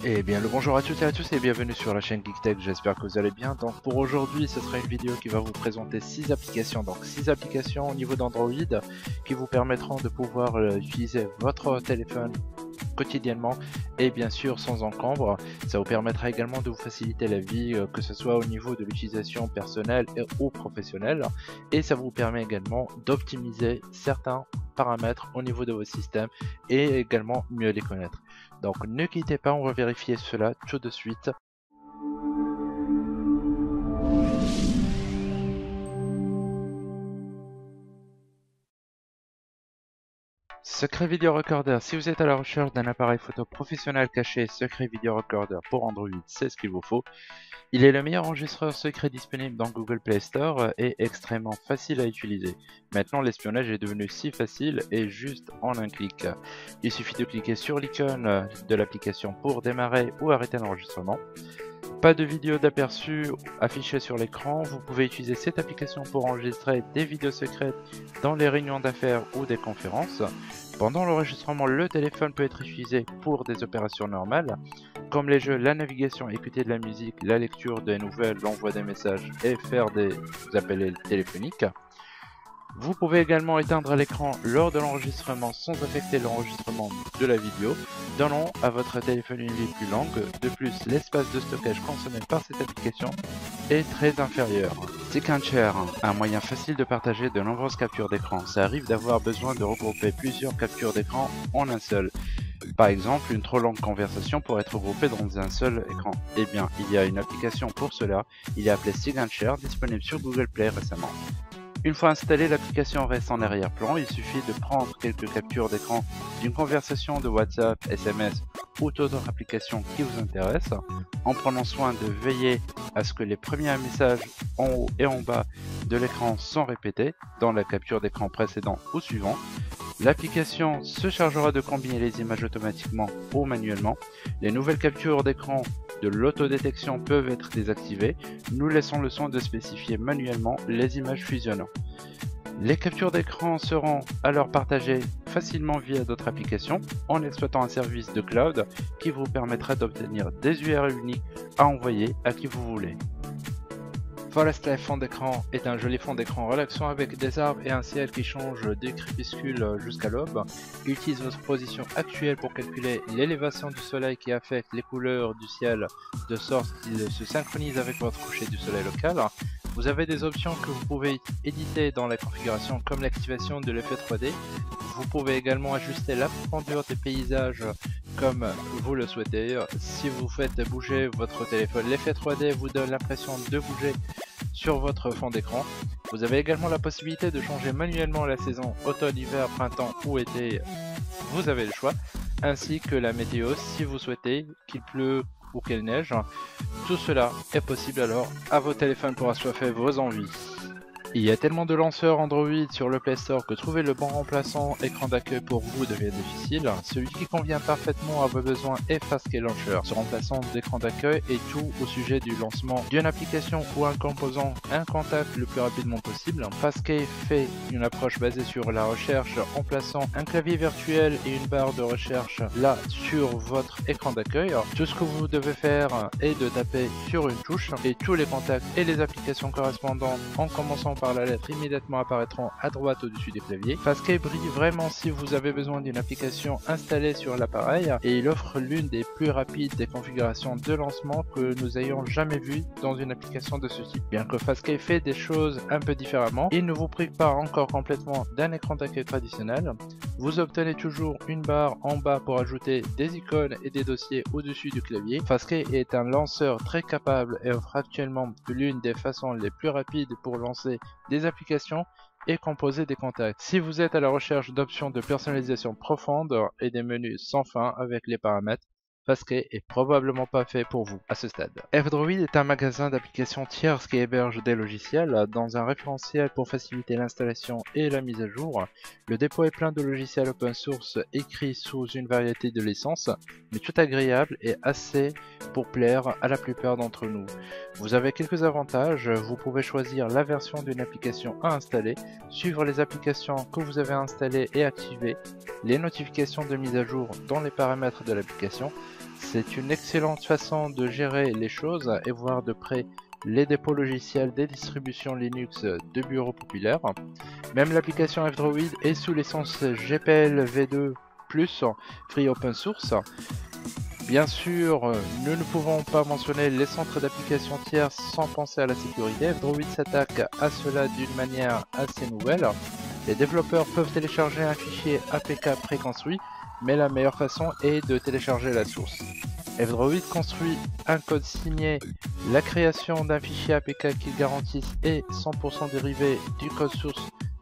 Eh bien le bonjour à toutes et à tous et bienvenue sur la chaîne GeekTech, j'espère que vous allez bien. Donc pour aujourd'hui ce sera une vidéo qui va vous présenter 6 applications, donc 6 applications au niveau d'Android qui vous permettront de pouvoir utiliser votre téléphone quotidiennement et bien sûr sans encombre. Ça vous permettra également de vous faciliter la vie, que ce soit au niveau de l'utilisation personnelle ou professionnelle, et ça vous permet également d'optimiser certains paramètres au niveau de vos systèmes et également mieux les connaître. Donc ne quittez pas, on va vérifier cela tout de suite. Secret Video Recorder, si vous êtes à la recherche d'un appareil photo professionnel caché, Secret Video Recorder pour Android, c'est ce qu'il vous faut. Il est le meilleur enregistreur secret disponible dans Google Play Store et extrêmement facile à utiliser. Maintenant, l'espionnage est devenu si facile et juste en un clic. Il suffit de cliquer sur l'icône de l'application pour démarrer ou arrêter l'enregistrement. Pas de vidéo d'aperçu affichée sur l'écran, vous pouvez utiliser cette application pour enregistrer des vidéos secrètes dans les réunions d'affaires ou des conférences. Pendant l'enregistrement, le téléphone peut être utilisé pour des opérations normales, comme les jeux, la navigation, écouter de la musique, la lecture des nouvelles, l'envoi des messages et faire des appels téléphoniques. Vous pouvez également éteindre l'écran lors de l'enregistrement sans affecter l'enregistrement de la vidéo, donnant à votre téléphone une vie plus longue. De plus, l'espace de stockage consommé par cette application est très inférieur. SecureShare, un moyen facile de partager de nombreuses captures d'écran. Ça arrive d'avoir besoin de regrouper plusieurs captures d'écran en un seul. Par exemple, une trop longue conversation pourrait être regroupée dans un seul écran. Eh bien, il y a une application pour cela, il est appelé SecureShare, disponible sur Google Play récemment. Une fois installée, l'application reste en arrière-plan, il suffit de prendre quelques captures d'écran d'une conversation de WhatsApp, SMS ou toute autre application qui vous intéresse, en prenant soin de veiller à ce que les premiers messages en haut et en bas de l'écran sont répétés dans la capture d'écran précédente ou suivant. L'application se chargera de combiner les images automatiquement ou manuellement. Les nouvelles captures d'écran de l'autodétection peuvent être désactivées. Nous laissons le soin de spécifier manuellement les images fusionnant. Les captures d'écran seront alors partagées facilement via d'autres applications en exploitant un service de cloud qui vous permettra d'obtenir des URL uniques à envoyer à qui vous voulez. Forest Life fond d'écran est un joli fond d'écran relaxant avec des arbres et un ciel qui change du crépuscule jusqu'à l'aube. Il utilise votre position actuelle pour calculer l'élévation du soleil qui affecte les couleurs du ciel de sorte qu'il se synchronise avec votre coucher du soleil local. Vous avez des options que vous pouvez éditer dans la configuration comme l'activation de l'effet 3D. Vous pouvez également ajuster la profondeur des paysages comme vous le souhaitez. Si vous faites bouger votre téléphone, l'effet 3D vous donne l'impression de bouger sur votre fond d'écran. Vous avez également la possibilité de changer manuellement la saison automne, hiver, printemps ou été, vous avez le choix, ainsi que la météo si vous souhaitez qu'il pleut ou qu'il neige. Tout cela est possible alors à vos téléphones pour assoiffer vos envies. Il y a tellement de lanceurs Android sur le Play Store que trouver le bon remplaçant écran d'accueil pour vous devient difficile. Celui qui convient parfaitement à vos besoins est Fastkey Launcher. Ce remplaçant d'écran d'accueil est tout au sujet du lancement d'une application ou un composant, un contact le plus rapidement possible. Fastkey fait une approche basée sur la recherche en plaçant un clavier virtuel et une barre de recherche là sur votre écran d'accueil. Tout ce que vous devez faire est de taper sur une touche et tous les contacts et les applications correspondantes en commençant par la lettre immédiatement apparaîtront à droite au-dessus des claviers. Fastkey brille vraiment si vous avez besoin d'une application installée sur l'appareil et il offre l'une des plus rapides des configurations de lancement que nous ayons jamais vues dans une application de ce type. Bien que Fastkey fait des choses un peu différemment, il ne vous prive pas encore complètement d'un écran d'accueil traditionnel. Vous obtenez toujours une barre en bas pour ajouter des icônes et des dossiers au-dessus du clavier. Fastkey est un lanceur très capable et offre actuellement l'une des façons les plus rapides pour lancer des applications et composer des contacts. Si vous êtes à la recherche d'options de personnalisation profonde et des menus sans fin avec les paramètres, Fastkey est probablement pas fait pour vous à ce stade. F-Droid est un magasin d'applications tierces qui héberge des logiciels dans un référentiel pour faciliter l'installation et la mise à jour. Le dépôt est plein de logiciels open source écrits sous une variété de licences, mais tout agréable et assez pour plaire à la plupart d'entre nous. Vous avez quelques avantages, vous pouvez choisir la version d'une application à installer, suivre les applications que vous avez installées et activer, les notifications de mise à jour dans les paramètres de l'application, C'est une excellente façon de gérer les choses et voir de près les dépôts logiciels des distributions Linux de bureaux populaires. Même l'application F-Droid est sous licence GPL v2+, free open source. Bien sûr, nous ne pouvons pas mentionner les centres d'application tierces sans penser à la sécurité. F-Droid s'attaque à cela d'une manière assez nouvelle. Les développeurs peuvent télécharger un fichier APK préconstruit, mais la meilleure façon est de télécharger la source. F-Droid construit un code signé. La création d'un fichier APK qu'il garantisse est 100% dérivé du code source.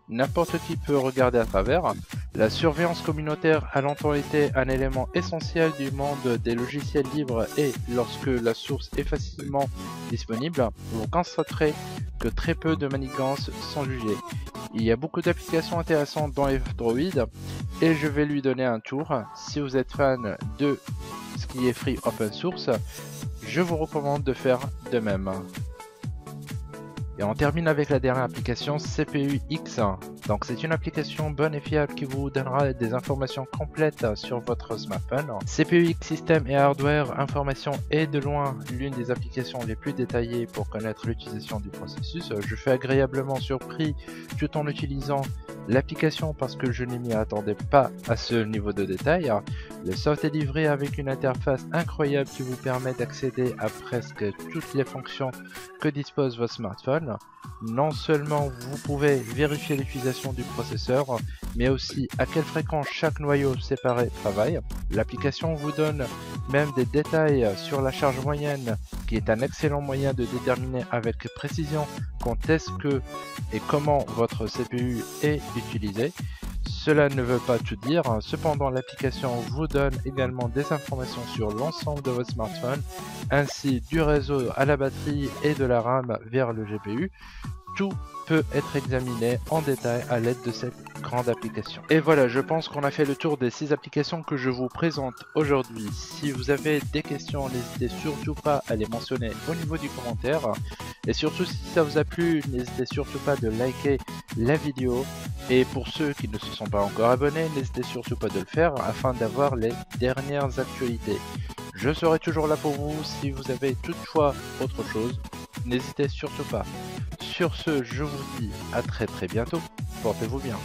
N'importe qui peut regarder à travers. La surveillance communautaire a longtemps été un élément essentiel du monde des logiciels libres et lorsque la source est facilement disponible, vous constaterez que très peu de manigances sont jugées. Il y a beaucoup d'applications intéressantes dans F-Droid et je vais lui donner un tour. Si vous êtes fan de ce qui est free open source, je vous recommande de faire de même. Et on termine avec la dernière application, CPU-X. Donc c'est une application bonne et fiable qui vous donnera des informations complètes sur votre smartphone. CPU-X système et hardware information est de loin l'une des applications les plus détaillées pour connaître l'utilisation du processus. Je suis agréablement surpris tout en utilisant l'application parce que je ne m'y attendais pas à ce niveau de détail. Le soft est livré avec une interface incroyable qui vous permet d'accéder à presque toutes les fonctions que dispose votre smartphone. Non seulement vous pouvez vérifier l'utilisation du processeur, mais aussi à quelle fréquence chaque noyau séparé travaille. L'application vous donne même des détails sur la charge moyenne, qui est un excellent moyen de déterminer avec précision quand est-ce que et comment votre CPU est utilisé. Cela ne veut pas tout dire, cependant l'application vous donne également des informations sur l'ensemble de votre smartphone, ainsi du réseau à la batterie et de la RAM vers le GPU. Tout peut être examiné en détail à l'aide de cette grande application. Et voilà, je pense qu'on a fait le tour des 6 applications que je vous présente aujourd'hui. Si vous avez des questions, n'hésitez surtout pas à les mentionner au niveau du commentaire. Et surtout, si ça vous a plu, n'hésitez surtout pas de liker la vidéo. Et pour ceux qui ne se sont pas encore abonnés, n'hésitez surtout pas de le faire afin d'avoir les dernières actualités. Je serai toujours là pour vous. Si vous avez toutefois autre chose, n'hésitez surtout pas. Sur ce, je vous dis à très bientôt. Portez-vous bien.